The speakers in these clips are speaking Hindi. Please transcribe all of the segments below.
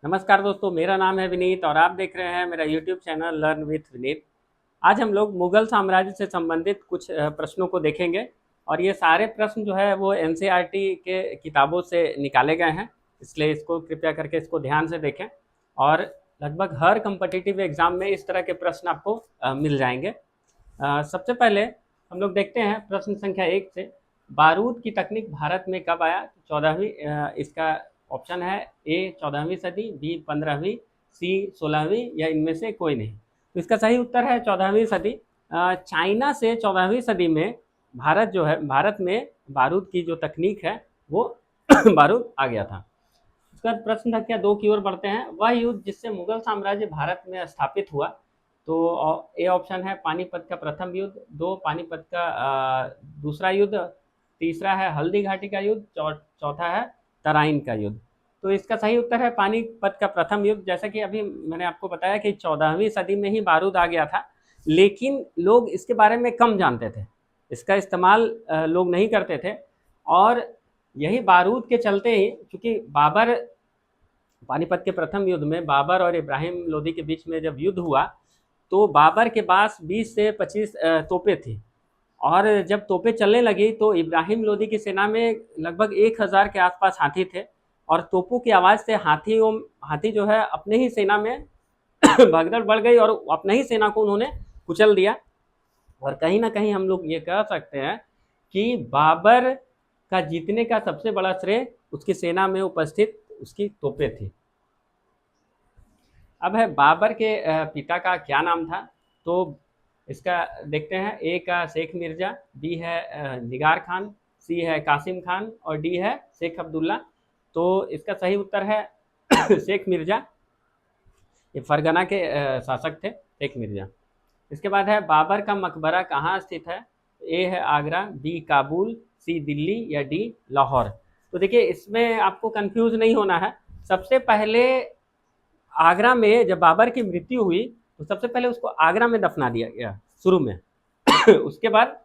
नमस्कार दोस्तों, मेरा नाम है विनीत और आप देख रहे हैं मेरा YouTube channel learn with Vineet. आज हम लोग मुगल साम्राज्य से संबंधित कुछ प्रश्नों को देखेंगे और ये सारे प्रश्न जो है वो एनसीईआरटी के किताबों से निकाले गए हैं, इसलिए इसको कृपया करके इसको ध्यान से देखें। और लगभग हर कम्पिटिटिव एग्जाम में इस तरह के प्रश्न आपको मिल जाएंगे। सबसे पहले हम लोग देखते हैं प्रश्न संख्या 1 से, बारूद की तकनीक भारत में कब आया? 14वीं, इसका ऑप्शन है ए 14वीं सदी, बी 15वीं, सी 16वीं या इनमें से कोई नहीं। तो इसका सही उत्तर है 14वीं सदी। चाइना से 14वीं सदी में भारत में बारूद की जो तकनीक है वो बारूद आ गया था। उसके बाद प्रश्न संख्या 2 की ओर बढ़ते हैं। वह युद्ध जिससे मुगल साम्राज्य भारत में स्थापित हुआ, तो ए ऑप्शन है पानीपत का प्रथम युद्ध, दो पानीपत का दूसरा युद्ध, तीसरा है हल्दी घाटी का युद्ध, चौथा है तराइन का युद्ध। तो इसका सही उत्तर है पानीपत का प्रथम युद्ध। जैसा कि अभी मैंने आपको बताया कि 14वीं सदी में ही बारूद आ गया था, लेकिन लोग इसके बारे में कम जानते थे, इसका इस्तेमाल लोग नहीं करते थे। और यही बारूद के चलते ही, चूँकि बाबर, पानीपत के प्रथम युद्ध में बाबर और इब्राहिम लोदी के बीच में जब युद्ध हुआ, तो बाबर के पास 20 से 25 तोपें थी। और जब तोपें चलने लगी तो इब्राहिम लोदी की सेना में लगभग 1000 के आसपास हाथी थे, और तोपों की आवाज़ से हाथी जो है अपने ही सेना में भगदड़ बढ़ गई और अपने ही सेना को उन्होंने कुचल दिया। और कहीं ना कहीं हम लोग ये कह सकते हैं कि बाबर का जीतने का सबसे बड़ा श्रेय उसकी सेना में उपस्थित उसकी तोपें थी। अब है बाबर के पिता का क्या नाम था? तो इसका देखते हैं। ए का शेख मिर्ज़ा, बी है निगार खान, सी है कासिम खान और डी है शेख अब्दुल्ला। तो इसका सही उत्तर है शेख मिर्ज़ा। ये फरगना के शासक थे शेख मिर्ज़ा। इसके बाद है बाबर का मकबरा कहाँ स्थित है? ए है आगरा, बी काबुल, सी दिल्ली या डी लाहौर। तो देखिए, इसमें आपको कंफ्यूज नहीं होना है। सबसे पहले आगरा में जब बाबर की मृत्यु हुई तो सबसे पहले उसको आगरा में दफना दिया गया शुरू में। उसके बाद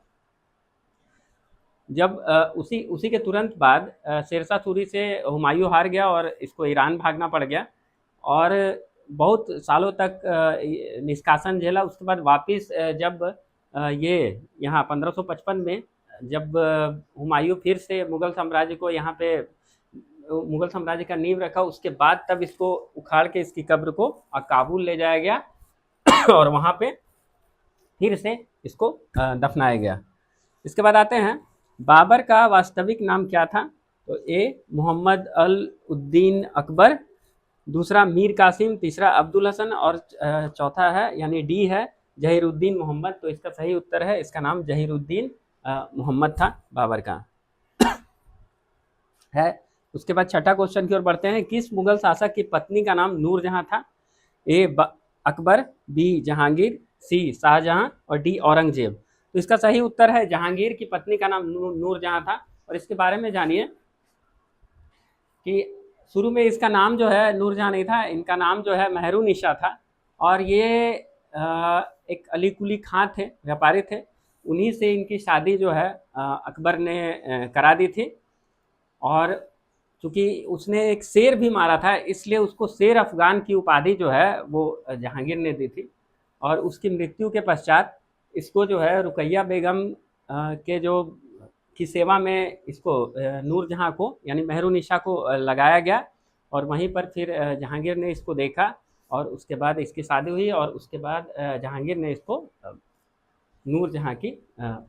जब उसी उसी के तुरंत बाद शेरशाह सूरी से हुमायूं हार गया और इसको ईरान भागना पड़ गया और बहुत सालों तक निष्कासन झेला। उसके बाद वापस जब ये यहाँ 1555 में जब हुमायूं फिर से मुग़ल साम्राज्य को यहाँ पे मुग़ल साम्राज्य का नींव रखा, उसके बाद तब इसको उखाड़ के इसकी कब्र को काबुल ले जाया गया और वहाँ पे फिर से इसको दफनाया गया। इसके बाद आते हैं, बाबर का वास्तविक नाम क्या था? तो ए मोहम्मद अल उद्दीन अकबर, दूसरा मीर कासिम, तीसरा अब्दुल हसन और चौथा है यानी डी है जहीरुद्दीन मोहम्मद। तो इसका सही उत्तर है, इसका नाम जहीरुद्दीन मोहम्मद था बाबर का है। उसके बाद छठा क्वेश्चन की ओर बढ़ते हैं। किस मुगल शासक की पत्नी का नाम नूरजहां था? ए अकबर, बी जहांगीर, सी शाहजहां और डी औरंगजेब। तो इसका सही उत्तर है जहांगीर की पत्नी का नाम नूरजहां था। और इसके बारे में जानिए कि शुरू में इसका नाम जो है नूरजहां नहीं था, इनका नाम जो है मेहरुनिशा था। और ये एक अली कुली खां थे, व्यापारी थे, उन्हीं से इनकी शादी जो है अकबर ने करा दी थी। और चूँकि उसने एक शेर भी मारा था, इसलिए उसको शेर अफ़गान की उपाधि जो है वो जहांगीर ने दी थी। और उसकी मृत्यु के पश्चात इसको जो है रुकैया बेगम के जो की सेवा में इसको नूरजहां को यानी मेहरुनिशा को लगाया गया। और वहीं पर फिर जहांगीर ने इसको देखा और उसके बाद इसकी शादी हुई और उसके बाद जहांगीर ने इसको नूरजहां की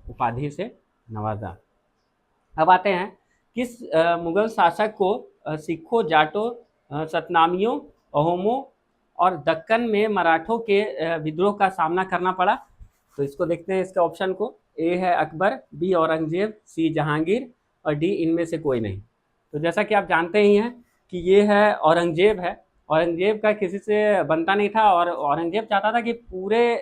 उपाधि से नवाजा। अब आते हैं, किस मुगल शासक को सिखों, जाटों, सतनामियों, अहोमों और दक्कन में मराठों के विद्रोह का सामना करना पड़ा? तो इसको देखते हैं इसके ऑप्शन को। ए है अकबर, बी औरंगजेब, सी जहांगीर और डी इनमें से कोई नहीं। तो जैसा कि आप जानते ही हैं कि ये है औरंगजेब है। औरंगजेब का किसी से बनता नहीं था और औरंगजेब चाहता था कि पूरे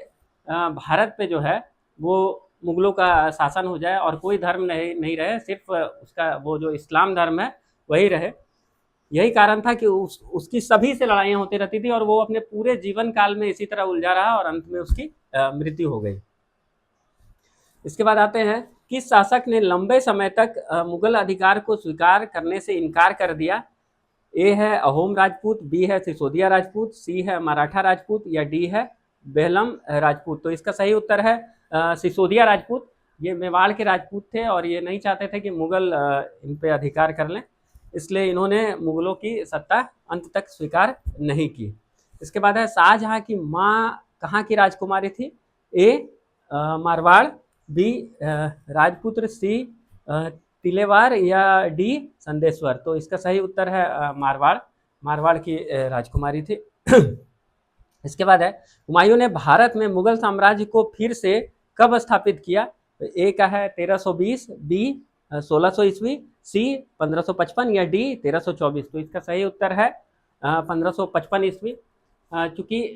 भारत पे जो है वो मुगलों का शासन हो जाए और कोई धर्म नहीं रहे, सिर्फ उसका वो जो इस्लाम धर्म है वही रहे। यही कारण था कि उसकी सभी से लड़ाइयाँ होती रहती थी और वो अपने पूरे जीवन काल में इसी तरह उलझा रहा और अंत में उसकी मृत्यु हो गई। इसके बाद आते हैं, किस शासक ने लंबे समय तक मुगल अधिकार को स्वीकार करने से इनकार कर दिया? ए है अहोम राजपूत, बी है सिसोदिया राजपूत, सी है मराठा राजपूत या डी है बेहलम राजपूत। तो इसका सही उत्तर है सिसोदिया राजपूत। ये मेवाड़ के राजपूत थे और ये नहीं चाहते थे कि मुगल इन पे अधिकार कर लें, इसलिए इन्होंने मुगलों की सत्ता अंत तक स्वीकार नहीं की। इसके बाद है शाहजहां की माँ कहाँ की राजकुमारी थी? ए मारवाड़, बी राजपुत्र, सी तिलेवार या डी संदेश्वर। तो इसका सही उत्तर है मारवाड़, मारवाड़ की राजकुमारी थी। इसके बाद है हुमायूं ने भारत में मुगल साम्राज्य को फिर से कब स्थापित किया? ए का है 1320, बी 1600 ईस्वी, सी 1555 या डी 1324। तो इसका सही उत्तर है 1555 ईस्वी। चूंकि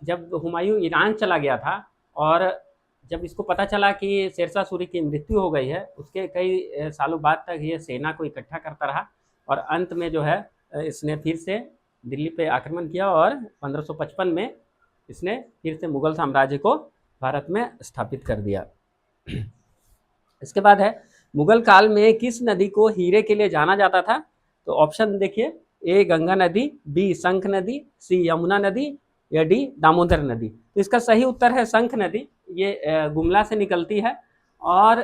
जब हुमायूं ईरान चला गया था और जब इसको पता चला कि शेरशाह सूरी की मृत्यु हो गई है, उसके कई सालों बाद तक ये सेना को इकट्ठा करता रहा और अंत में जो है इसने फिर से दिल्ली पे आक्रमण किया और 1555 में इसने फिर से मुगल साम्राज्य को भारत में स्थापित कर दिया। इसके बाद है मुगल काल में किस नदी को हीरे के लिए जाना जाता था? तो ऑप्शन देखिए, ए गंगा नदी, बी शंख नदी, सी यमुना नदी या डी दामोदर नदी। तो इसका सही उत्तर है शंख नदी। ये गुमला से निकलती है और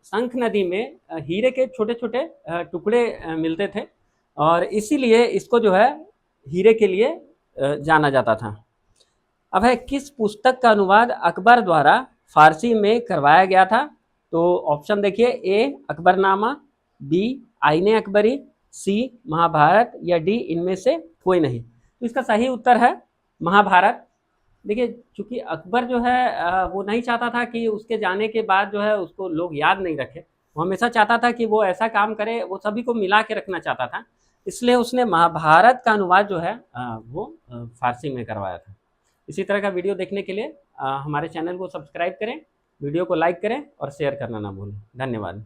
शंख नदी में हीरे के छोटे छोटे टुकड़े मिलते थे और इसीलिए इसको जो है हीरे के लिए जाना जाता था। अब है किस पुस्तक का अनुवाद अकबर द्वारा फारसी में करवाया गया था? तो ऑप्शन देखिए, ए अकबरनामा, बी आईने अकबरी, सी महाभारत या डी इनमें से कोई नहीं। तो इसका सही उत्तर है महाभारत। देखिए चूंकि अकबर जो है वो नहीं चाहता था कि उसके जाने के बाद जो है उसको लोग याद नहीं रखे, वो हमेशा चाहता था कि वो ऐसा काम करे, वो सभी को मिला के रखना चाहता था, इसलिए उसने महाभारत का अनुवाद जो है वो फारसी में करवाया था। इसी तरह का वीडियो देखने के लिए हमारे चैनल को सब्सक्राइब करें, वीडियो को लाइक करें और शेयर करना ना भूलें। धन्यवाद।